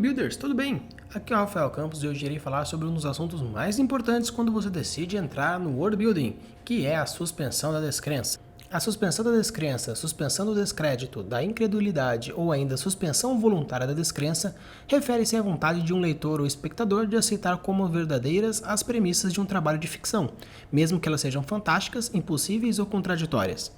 Builders, tudo bem? Aqui é o Rafael Campos e hoje irei falar sobre um dos assuntos mais importantes quando você decide entrar no World Building, que é a suspensão da descrença. A suspensão da descrença, suspensão do descrédito, da incredulidade ou ainda suspensão voluntária da descrença refere-se à vontade de um leitor ou espectador de aceitar como verdadeiras as premissas de um trabalho de ficção, mesmo que elas sejam fantásticas, impossíveis ou contraditórias.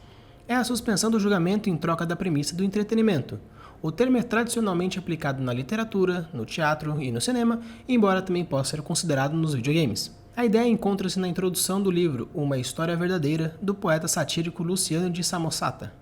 É a suspensão do julgamento em troca da premissa do entretenimento. O termo é tradicionalmente aplicado na literatura, no teatro e no cinema, embora também possa ser considerado nos videogames. A ideia encontra-se na introdução do livro Uma História Verdadeira, do poeta satírico Luciano de Samosata.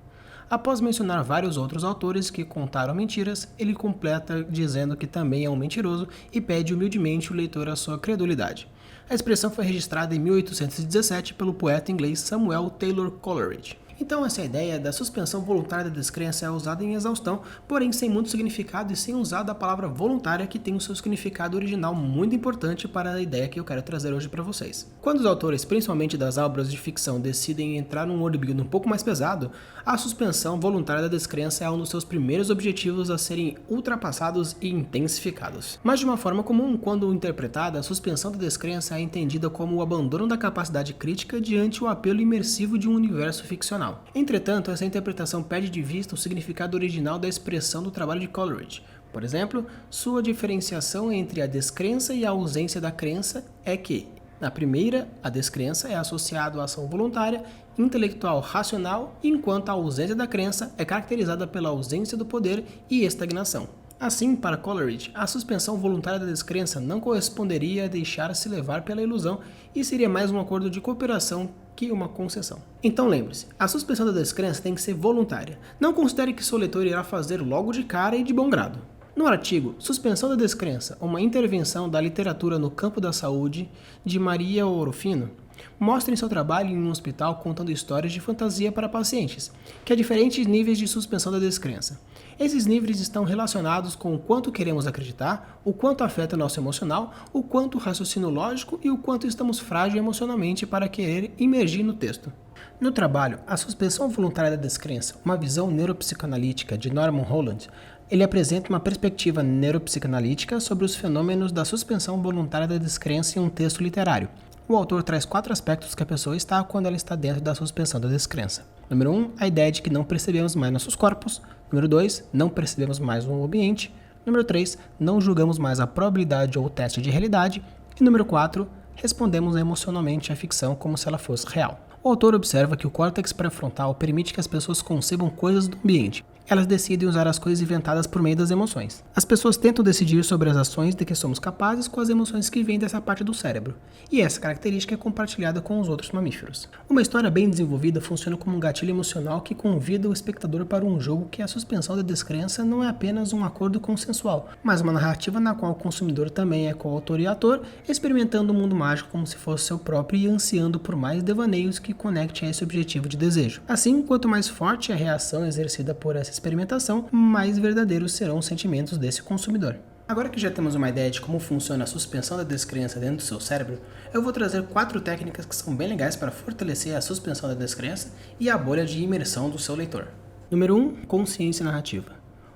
Após mencionar vários outros autores que contaram mentiras, ele completa dizendo que também é um mentiroso e pede humildemente o leitor a sua credulidade. A expressão foi registrada em 1817 pelo poeta inglês Samuel Taylor Coleridge. Então essa ideia da suspensão voluntária da descrença é usada em exaustão, porém sem muito significado e sem usar a palavra voluntária, que tem o seu significado original muito importante para a ideia que eu quero trazer hoje para vocês. Quando os autores, principalmente das obras de ficção, decidem entrar num worldbuilding um pouco mais pesado, a suspensão voluntária da descrença é um dos seus primeiros objetivos a serem ultrapassados e intensificados. Mas de uma forma comum, quando interpretada, a suspensão da descrença é entendida como o abandono da capacidade crítica diante o apelo imersivo de um universo ficcional. Entretanto, essa interpretação perde de vista o significado original da expressão do trabalho de Coleridge. Por exemplo, sua diferenciação entre a descrença e a ausência da crença é que, na primeira, a descrença é associada à ação voluntária, intelectual, racional, enquanto a ausência da crença é caracterizada pela ausência do poder e estagnação. Assim, para Coleridge, a suspensão voluntária da descrença não corresponderia a deixar-se levar pela ilusão e seria mais um acordo de cooperação que uma concessão. Então lembre-se, a suspensão da descrença tem que ser voluntária. Não considere que seu leitor irá fazer logo de cara e de bom grado. No artigo Suspensão da Descrença, uma intervenção da literatura no campo da saúde, de Maria Orofino, mostra em seu trabalho em um hospital contando histórias de fantasia para pacientes, que há diferentes níveis de suspensão da descrença. Esses níveis estão relacionados com o quanto queremos acreditar, o quanto afeta nosso emocional, o quanto raciocínio lógico e o quanto estamos frágeis emocionalmente para querer imergir no texto. No trabalho A Suspensão Voluntária da Descrença, uma visão neuropsicanalítica de Norman Holland, ele apresenta uma perspectiva neuropsicanalítica sobre os fenômenos da suspensão voluntária da descrença em um texto literário. O autor traz 4 aspectos que a pessoa está quando ela está dentro da suspensão da descrença. Número 1, a ideia de que não percebemos mais nossos corpos. Número 2, não percebemos mais o ambiente. Número 3, não julgamos mais a probabilidade ou o teste de realidade. E número 4, respondemos emocionalmente à ficção como se ela fosse real. O autor observa que o córtex pré-frontal permite que as pessoas concebam coisas do ambiente. Elas decidem usar as coisas inventadas por meio das emoções. As pessoas tentam decidir sobre as ações de que somos capazes com as emoções que vêm dessa parte do cérebro, e essa característica é compartilhada com os outros mamíferos. Uma história bem desenvolvida funciona como um gatilho emocional que convida o espectador para um jogo que a suspensão da descrença não é apenas um acordo consensual, mas uma narrativa na qual o consumidor também é coautor e ator, experimentando o mundo mágico como se fosse seu próprio e ansiando por mais devaneios que conectem a esse objetivo de desejo. Assim, quanto mais forte a reação exercida por essa experimentação, mais verdadeiros serão os sentimentos desse consumidor. Agora que já temos uma ideia de como funciona a suspensão da descrença dentro do seu cérebro, eu vou trazer 4 técnicas que são bem legais para fortalecer a suspensão da descrença e a bolha de imersão do seu leitor. Número 1. Consciência narrativa.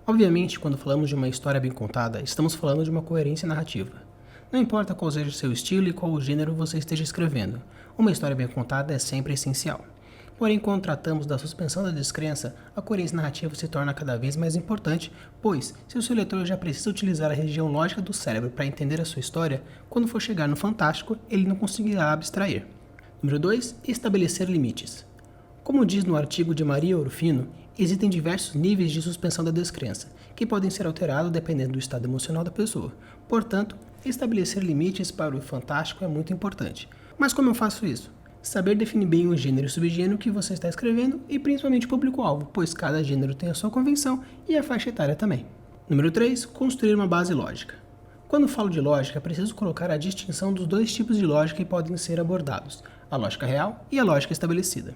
Obviamente, quando falamos de uma história bem contada, estamos falando de uma coerência narrativa. Não importa qual seja o seu estilo e qual o gênero você esteja escrevendo, uma história bem contada é sempre essencial. Porém, quando tratamos da suspensão da descrença, a coerência narrativa se torna cada vez mais importante, pois, se o seu leitor já precisa utilizar a região lógica do cérebro para entender a sua história, quando for chegar no fantástico, ele não conseguirá abstrair. Número 2. Estabelecer limites. Como diz no artigo de Maria Orofino, existem diversos níveis de suspensão da descrença, que podem ser alterados dependendo do estado emocional da pessoa. Portanto, estabelecer limites para o fantástico é muito importante. Mas como eu faço isso? Saber definir bem o gênero e subgênero que você está escrevendo e principalmente o público-alvo, pois cada gênero tem a sua convenção e a faixa etária também. Número 3. Construir uma base lógica. Quando falo de lógica, preciso colocar a distinção dos 2 tipos de lógica que podem ser abordados, a lógica real e a lógica estabelecida.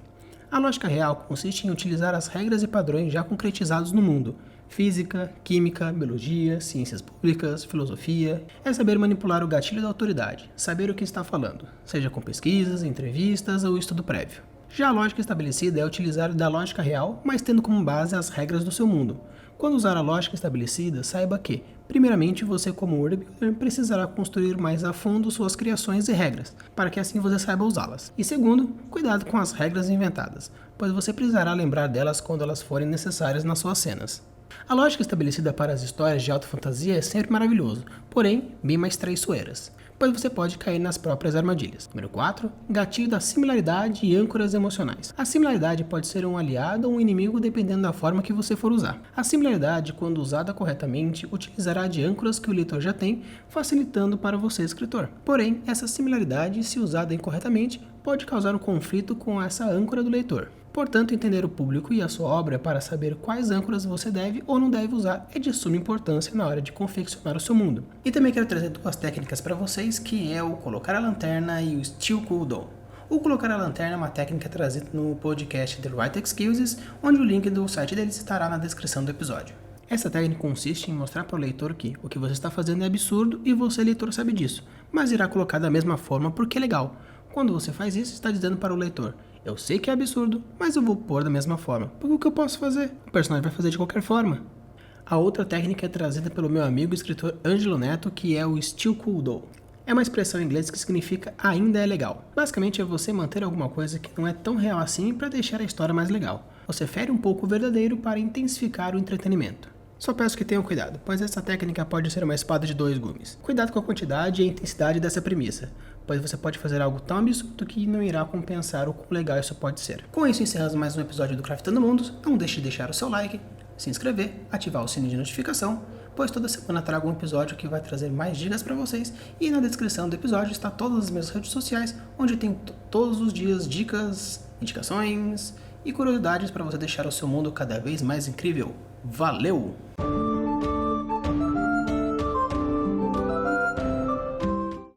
A lógica real consiste em utilizar as regras e padrões já concretizados no mundo. Física, química, biologia, ciências públicas, filosofia. É saber manipular o gatilho da autoridade, saber o que está falando, seja com pesquisas, entrevistas ou estudo prévio. Já a lógica estabelecida é utilizar da lógica real, mas tendo como base as regras do seu mundo. Quando usar a lógica estabelecida, saiba que, primeiramente, você como World Builder precisará construir mais a fundo suas criações e regras, para que assim você saiba usá-las. E segundo, cuidado com as regras inventadas, pois você precisará lembrar delas quando elas forem necessárias nas suas cenas. A lógica estabelecida para as histórias de alta fantasia é sempre maravilhoso, porém bem mais traiçoeiras, pois você pode cair nas próprias armadilhas. Número 4. Gatilho da similaridade e âncoras emocionais. A similaridade pode ser um aliado ou um inimigo dependendo da forma que você for usar. A similaridade, quando usada corretamente, utilizará de âncoras que o leitor já tem, facilitando para você, escritor. Porém, essa similaridade, se usada incorretamente, pode causar um conflito com essa âncora do leitor. Portanto, entender o público e a sua obra para saber quais âncoras você deve ou não deve usar é de suma importância na hora de confeccionar o seu mundo. E também quero trazer duas técnicas para vocês, que é o colocar a lanterna e o Still Cool Down. O colocar a lanterna é uma técnica trazida no podcast The Right Excuses, onde o link do site deles estará na descrição do episódio. Essa técnica consiste em mostrar para o leitor que o que você está fazendo é absurdo e você, leitor, sabe disso, mas irá colocar da mesma forma porque é legal. Quando você faz isso, está dizendo para o leitor: eu sei que é absurdo, mas eu vou pôr da mesma forma, porque o que eu posso fazer? O personagem vai fazer de qualquer forma. A outra técnica é trazida pelo meu amigo escritor Ângelo Neto, que é o Still Cool Down. É uma expressão em inglês que significa ainda é legal. Basicamente é você manter alguma coisa que não é tão real assim para deixar a história mais legal. Você fere um pouco o verdadeiro para intensificar o entretenimento. Só peço que tenham cuidado, pois essa técnica pode ser uma espada de dois gumes. Cuidado com a quantidade e a intensidade dessa premissa, pois você pode fazer algo tão absurdo que não irá compensar o quão legal isso pode ser. Com isso encerramos mais um episódio do Craftando Mundos. Não deixe de deixar o seu like, se inscrever, ativar o sininho de notificação, pois toda semana trago um episódio que vai trazer mais dicas para vocês, e na descrição do episódio está todas as minhas redes sociais, onde tem todos os dias dicas, indicações e curiosidades para você deixar o seu mundo cada vez mais incrível. Valeu!